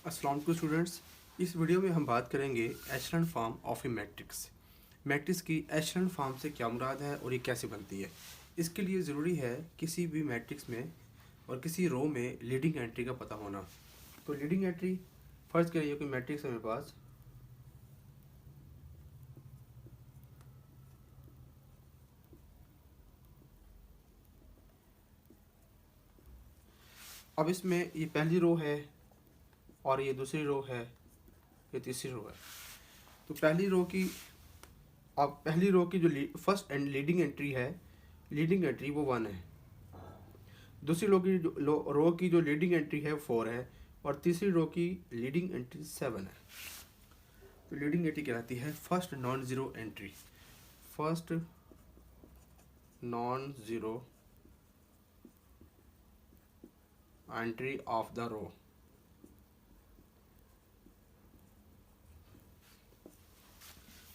अस्सलाम वालेकुम स्टूडेंट्स। इस वीडियो में हम बात करेंगे echelon form of a matrix. Matrix की एशेलन फॉर्म से क्या मुराद है और ये कैसे बनती है। इसके लिए ज़रूरी है किसी भी मैट्रिक्स में और किसी रो में लीडिंग एंट्री का पता होना। तो लीडिंग एंट्री, फर्ज करिए कोई मैट्रिक्स है मेरे पास, अब इसमें ये पहली रो है और ये दूसरी रो है, ये तीसरी रो है। तो पहली रो की जो फर्स्ट एंड लीडिंग एंट्री है, लीडिंग एंट्री वो 1 है। दूसरी रो की जो लीडिंग एंट्री है 4 है और तीसरी रो की लीडिंग एंट्री 7 है। तो लीडिंग एंट्री कहलाती है first non zero entry. First non zero entry of the row.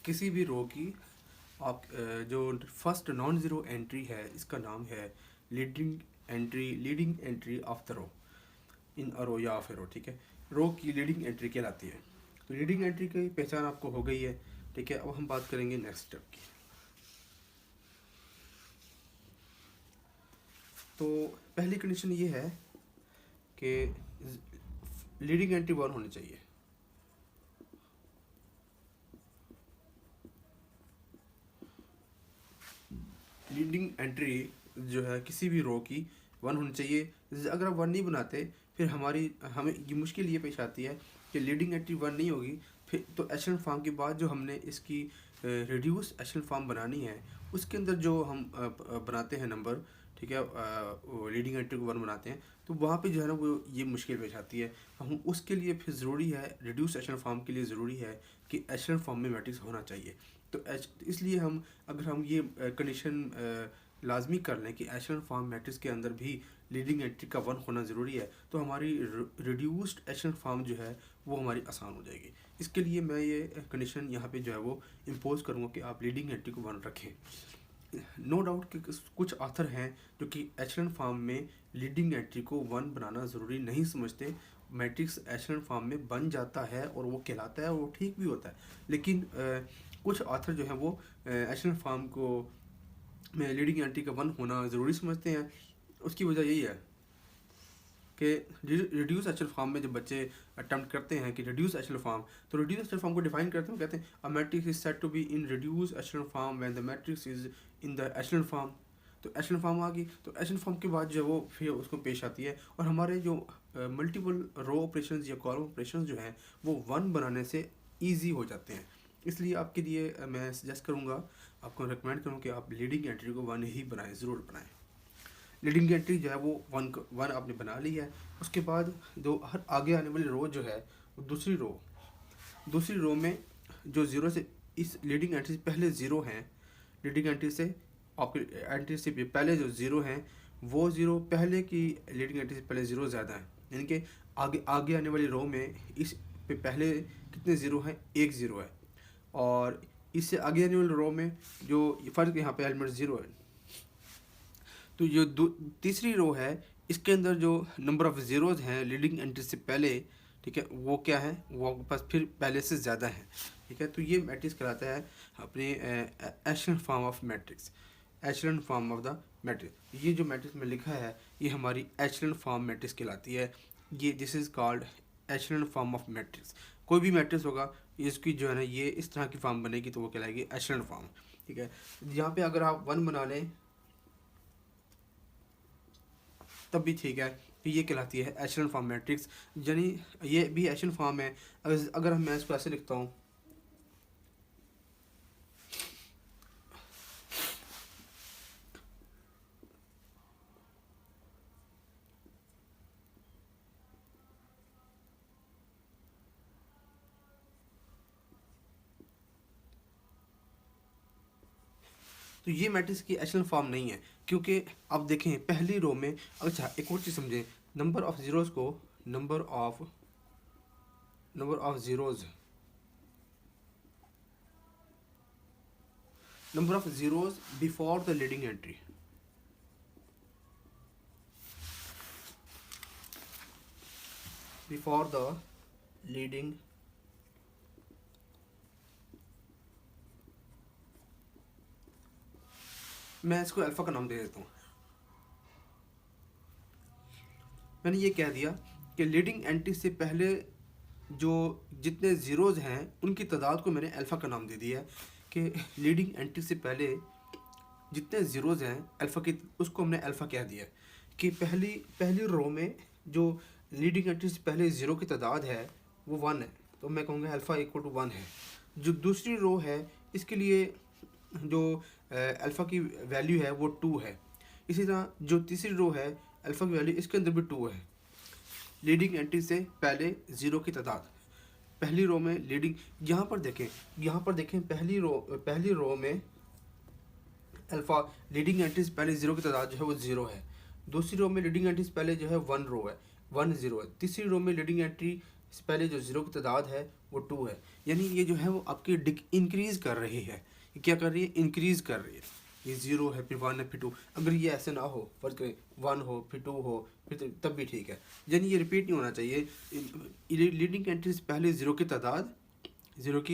किसी भी रो की आप जो फर्स्ट नॉन ज़ीरो एंट्री है इसका नाम है leading entry of the row in a row या ऑफ ए रो। ठीक है, रो की लीडिंग एंट्री कहलाती है। तो लीडिंग एंट्री की पहचान आपको हो गई है। ठीक है, अब हम बात करेंगे नेक्स्ट स्टेप की। तो पहली कंडीशन ये है कि लीडिंग एंट्री 1 होनी चाहिए। लीडिंग एंट्री जो है किसी भी रो की 1 होनी चाहिए। अगर आप 1 नहीं बनाते फिर हमें ये मुश्किल ये पेश आती है कि लीडिंग एंट्री 1 नहीं होगी, फिर तो एशेलन फॉर्म के बाद जो हमने इसकी रिड्यूस एशेलन फॉर्म बनानी है उसके अंदर जो हम बनाते हैं नंबर, ठीक है, लीडिंग एंट्री को 1 बनाते हैं, तो वहाँ पे जो है ना वो ये मुश्किल पेश आती है। हम उसके लिए फिर ज़रूरी है, रिड्यूस एशेलन फॉर्म के लिए ज़रूरी है कि एशेलन फॉर्म में मैट्रिक्स होना चाहिए। तो इसलिए अगर हम ये कंडीशन लाजमी कर लें कि एशेलन फॉर्म मैट्रिक्स के अंदर भी लीडिंग एंट्री का 1 होना ज़रूरी है, तो हमारी रिड्यूस्ड एशेलन फॉर्म जो है वो हमारी आसान हो जाएगी। इसके लिए मैं ये कंडीशन यहाँ पे जो है वो इम्पोज करूँगा कि आप लीडिंग एंट्री को 1 रखें। नो डाउट कि कुछ ऑथर हैं जो कि एशेलन फॉर्म में लीडिंग एंट्री को 1 बनाना ज़रूरी नहीं समझते। मैट्रिक्स एशेलन फॉर्म में बन जाता है और वो कहलाता है, वो ठीक भी होता है। लेकिन कुछ ऑथर जो हैं वो एशेलन फॉर्म को में लीडिंग एंट्री का 1 होना ज़रूरी समझते हैं। उसकी वजह यही है कि रिड्यूस एशेलन फॉर्म में जब बच्चे अटेम्प्ट करते हैं कि रिड्यूस एशेलन फॉर्म, तो रिड्यूस एशेलन फॉर्म को डिफाइन करते हैं, कहते हैं a matrix is said to be in reduce echelon form when the matrix is in the echelon form. तो एशेलन फॉर्म आ गई, तो एशेलन फॉर्म के बाद जो है वो फिर उसको पेश आती है और हमारे जो मल्टीपल रो ऑपरेशंस या कॉलम ऑपरेशंस जो हैं वो 1 बनाने से ईजी हो जाते हैं। इसलिए आपके लिए मैं सजेस्ट करूँगा, आपको रिकमेंड करूँ कि आप लीडिंग एंट्री को 1 ही बनाएं, ज़रूर बनाएं। लीडिंग एंट्री जो है वो 1 आपने बना ली है। उसके बाद जो हर आगे आने वाली रो जो है दूसरी रो में जो ज़ीरो से, इस लीडिंग एंट्री से पहले ज़ीरो हैं, लीडिंग एंट्री से आपकी एंट्री से पहले जो ज़ीरो हैं वो ज़ीरो पहले की लीडिंग एंट्री से पहले ज़ीरो ज़्यादा है, यानी कि आगे आने वाली रो में इस पे पहले कितने ज़ीरो हैं, 1 ज़ीरो है। और इससे आगे आने वाली रो में जो फर्क यहाँ पे एलिमेंट 0 है। तो जो तीसरी रो है इसके अंदर जो नंबर ऑफ़ ज़ीरोज़ हैं लीडिंग एंट्री से पहले, ठीक है, वो क्या है, वो आपके पास फिर पहले से ज़्यादा है। ठीक है, तो ये मैट्रिक्स कहलाता है अपने echelon form of matrix, echelon form of the matrix. ये जो मैट्रिक्स में लिखा है ये हमारी एशेलन फॉर्म मैट्रिक्स कहलाती है। ये this is called echelon form of matrix. कोई भी मैट्रिक्स होगा इसकी जो है ना ये इस तरह की फॉर्म बनेगी तो वो कहलाएगी एशेलन फॉर्म। ठीक है, यहाँ पे अगर आप 1 बना लें तब भी ठीक है, तो ये कहलाती है एशेलन फॉर्म मैट्रिक्स, यानी ये भी एशेलन फॉर्म है। अगर मैं इसको ऐसे लिखता हूँ, तो ये मैट्रिक्स की एशेलन फॉर्म नहीं है, क्योंकि अब देखें पहली रो में, अच्छा एक और चीज़ समझें, नंबर ऑफ ज़ीरोज़ को number of zeros before the leading entry, before the leading मैं इसको अल्फ़ा का नाम दे देता हूँ। मैंने ये कह दिया कि लीडिंग एंट्री से पहले जो जितने ज़ीरोज़ हैं उनकी तादाद को मैंने अल्फ़ा का नाम दे दिया है कि लीडिंग एंट्री से पहले जितने ज़ीरोज़ हैं अल्फ़ा की, उसको हमने अल्फ़ा कह दिया कि पहली पहली रो में जो लीडिंग एंट्री से पहले ज़ीरो की तादाद है वो 1 है, तो मैं कहूँगा अल्फ़ा इक्वल टू 1 है। जो दूसरी रो है इसके लिए जो अल्फ़ा की वैल्यू है वो 2 है। इसी तरह जो तीसरी रो है अल्फ़ा की वैल्यू इसके अंदर भी 2 है। लीडिंग एंट्री से पहले ज़ीरो की तादाद, पहली रो में लीडिंग, यहाँ पर देखें पहली रो में अल्फ़ा लीडिंग एंट्री से पहले ज़ीरो की तादाद जो है वो 0 है। दूसरी रो में लीडिंग एंट्री से पहले जो है 1 रो है, 1 0 है। तीसरी रो में लीडिंग एंट्री से पहले जो 0 की तादाद है वो 2 है। यानी ये जो है वो आपकी इंक्रीज़ कर रही है। ये क्या कर रही है? इंक्रीज़ कर रही है। ये 0 है, फिर 1 है, फिर 2। अगर ये ऐसे ना हो, फर्ज करें 1 हो फिर 2 हो फिर तब भी ठीक है। यानी ये रिपीट नहीं होना चाहिए। लीडिंग एंट्री से पहले ज़ीरो की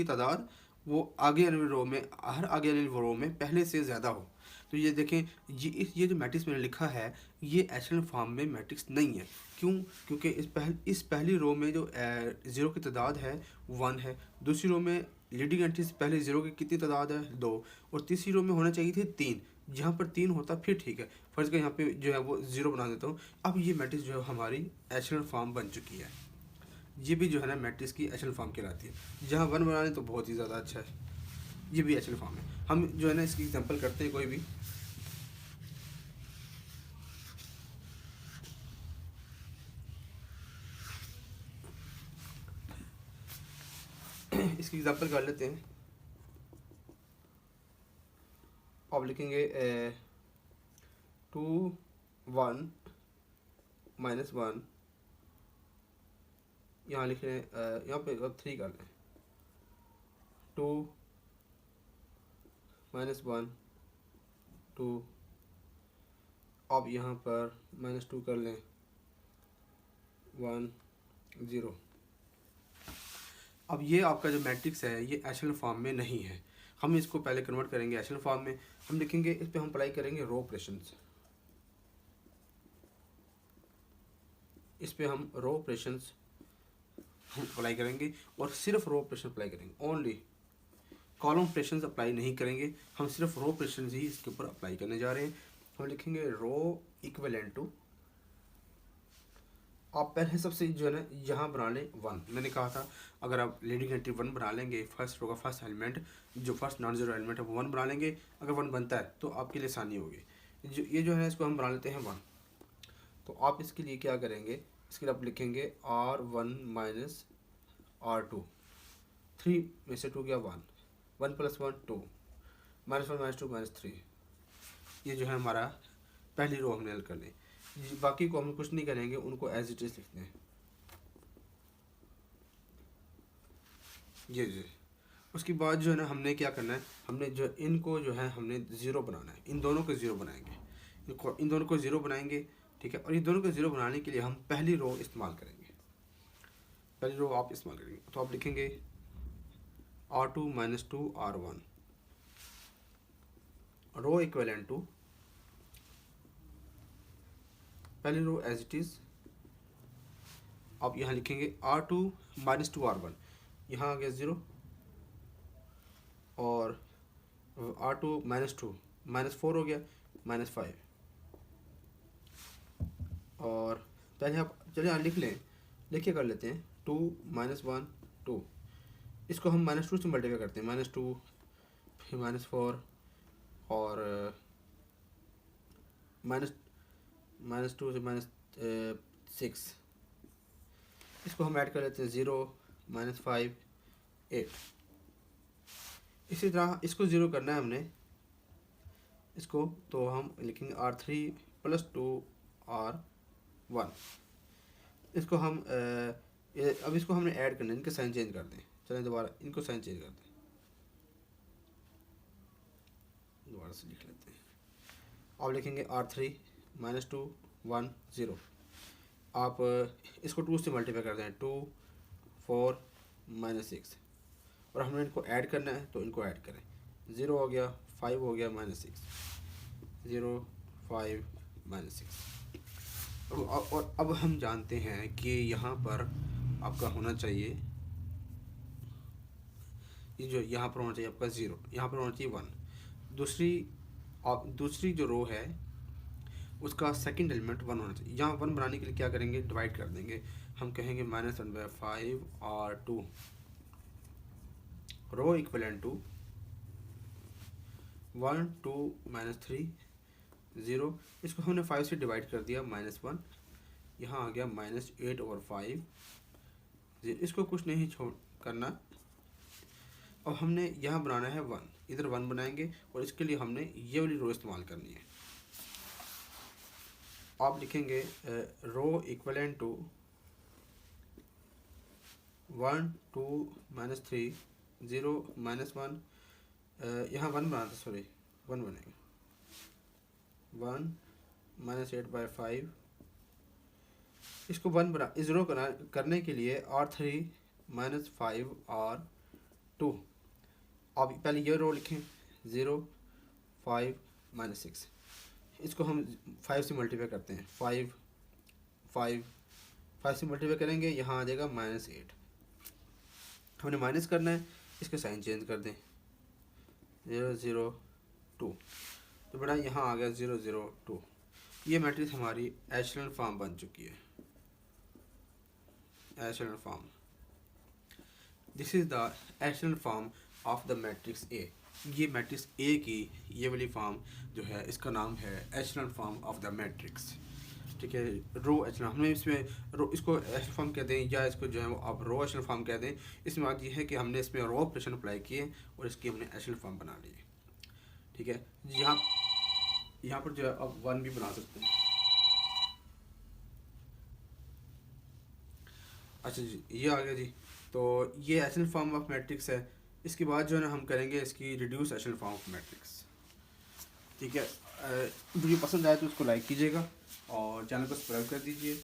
तादाद वो आगे वाली रो में, हर आगे वाली रो में पहले से ज़्यादा हो। तो ये देखें, ये जो मैट्रिक्स मैंने लिखा है ये एशेलन फॉर्म में मैट्रिक्स नहीं है। क्यों? क्योंकि इस पहली रो में जो ज़ीरो की तादाद है 1 है। दूसरी रो में लीडिंग एंट्री से पहले ज़ीरो की कितनी तादाद है? 2। और तीसरी रो में होना चाहिए थी 3। जहाँ पर 3 होता फिर ठीक है। फर्ज का यहाँ पे जो है वो 0 बना देता हूँ। अब ये मैट्रिक्स जो है हमारी एशेलन फॉर्म बन चुकी है। ये भी जो है ना मैट्रिक्स की एशेलन फॉर्म कहलाती है। जहाँ 1 बनाने तो बहुत ही ज़्यादा अच्छा है। ये भी एशेलन फॉर्म है। हम जो है ना इसकी एग्जांपल करते हैं कोई भी। इसकी एग्जांपल कर लेते हैं। आप लिखेंगे 2 1 -1, यहाँ लिख रहे हैं, यहाँ पे 3 कर लें। 2 -1 2, आप यहाँ पर -2 कर लें, 1 0। अब ये आपका जो मैट्रिक्स है ये एशेलन फॉर्म में नहीं है। हम इसको पहले कन्वर्ट करेंगे एशेलन फॉर्म में। हम लिखेंगे, इस पे हम अप्लाई करेंगे रो ऑपरेशंस। इस पे हम रो ऑपरेशंस हम अप्लाई करेंगे और सिर्फ रो ऑपरेशन अप्लाई करेंगे, ओनली कॉलम ऑपरेशंस अप्लाई नहीं करेंगे। हम सिर्फ रो ऑपरेशंस ही इसके ऊपर अप्लाई करने जा रहे हैं। हम लिखेंगे रो इक्विवेलेंट टू, आप पहले सबसे जो है ना यहाँ बना लें 1। मैंने कहा था अगर आप लीडिंग एंट्री 1 बना लेंगे, फर्स्ट रो का फर्स्ट एलिमेंट जो फर्स्ट नॉन जीरो एलिमेंट है वो 1 बना लेंगे। अगर 1 बनता है तो आपके लिए आसानी होगी। ये जो है इसको हम बना लेते हैं 1। तो आप इसके लिए क्या करेंगे? इसके लिए आप लिखेंगे R1 माइनस R2। 3 में से 2 गया 1, 1 + 1 2, -1 -2 -3। ये जो है हमारा पहली रो हमने हल कर ली। बाकी को हम कुछ नहीं करेंगे, उनको एज इट इज लिखते हैं। ये उसके बाद जो है ना हमने क्या करना है, हमने जो इनको जो है हमने 0 बनाना है। इन दोनों को 0 बनाएंगे, इन दोनों को 0 बनाएंगे, ठीक है। और इन दोनों को 0 बनाने के लिए हम पहली रो इस्तेमाल करेंगे। पहली रो आप इस्तेमाल करेंगे तो आप लिखेंगे R2 - 2 R1 row equivalent to, पहली रो एज इट इज। आप यहाँ लिखेंगे R2 - 2 R1, यहाँ आ गया 0, और R2 - 2 -4 हो गया, -5। और पहले आप चलिए यहाँ लिख लें, लिखिए कर लेते हैं 2 -1 2। इसको हम -2 से मल्टीप्लाई करते हैं, -2 फिर -4 और -2 से -6। इसको हम ऐड कर लेते हैं 0 -5 8। इसी तरह इसको 0 करना है हमने इसको, तो हम लिखेंगे R3 + 2 R1। इसको हम अब इसको हमने ऐड करना है, इनके साइन चेंज कर दें। चलें दोबारा इनको साइन चेंज कर दें, दोबारा से लिख लेते हैं। आप लिखेंगे R3 - 2 1 0। आप इसको 2 से मल्टीप्लाई कर दें, 2 4 -6 और हमने इनको ऐड करना है तो इनको ऐड करें। 0 हो गया, 5 हो गया, -6, 0 5 -6। और अब हम जानते हैं कि यहाँ पर आपका होना चाहिए, ये जो यहाँ पर होना चाहिए आपका 0, यहाँ पर होना चाहिए 1। दूसरी जो रो है उसका सेकंड एलिमेंट 1 होना चाहिए। यहाँ 1 बनाने के लिए क्या करेंगे, डिवाइड कर देंगे। हम कहेंगे -1/5 और 2 रो इक्वलेंट टू 1 2 -3 0। इसको हमने 5 से डिवाइड कर दिया, -1, यहाँ आ गया -8/5। इसको कुछ नहीं छोड़ करना। अब हमने यहाँ बनाना है 1, इधर 1 बनाएंगे और इसके लिए हमने ये वाली रो इस्तेमाल करनी है। आप लिखेंगे रो इक्वलेंट टू 1 2 -3 0 -1, यहाँ 1 बनाते, सॉरी 1 बनेगा, 1 -8/5। इसको 1 बना, इस रो करने के लिए R3 -5 और 2। अब पहले ये रो लिखें, 0 5 -6। इसको हम 5 से मल्टीप्लाई करते हैं, 5 से मल्टीप्लाई करेंगे, यहाँ आ जाएगा -8। हमने माइनस करना है, इसका साइन चेंज कर दें, 0 0 2, तो बेटा यहाँ आ गया 0 0 2। ये मैट्रिक्स हमारी एशेलन फॉर्म बन चुकी है, echelon form. This is the echelon form of the matrix A. ये मैट्रिक्स ए की ये वाली फॉर्म जो है, इसका नाम है echelon form of the matrix. ठीक है, रो एशेलन, हमें इसमें रो, इसको एशेलन फॉर्म कह दें या इसको जो है वो आप रो एशेलन फॉर्म कह दें। इसमें बात ये है कि हमने इसमें रो ऑपरेशन अप्लाई किए और इसकी हमने एशेलन फॉर्म बना ली। ठीक है, यहाँ पर जो है आप 1 भी बना सकते हैं। अच्छा जी, ये आ गया जी। तो ये एशेलन फॉर्म ऑफ मैट्रिक्स है। इसके बाद जो है ना हम करेंगे इसकी reduce echelon form of matrix. ठीक है, वीडियो पसंद आए तो उसको लाइक कीजिएगा और चैनल को सब्सक्राइब कर दीजिए।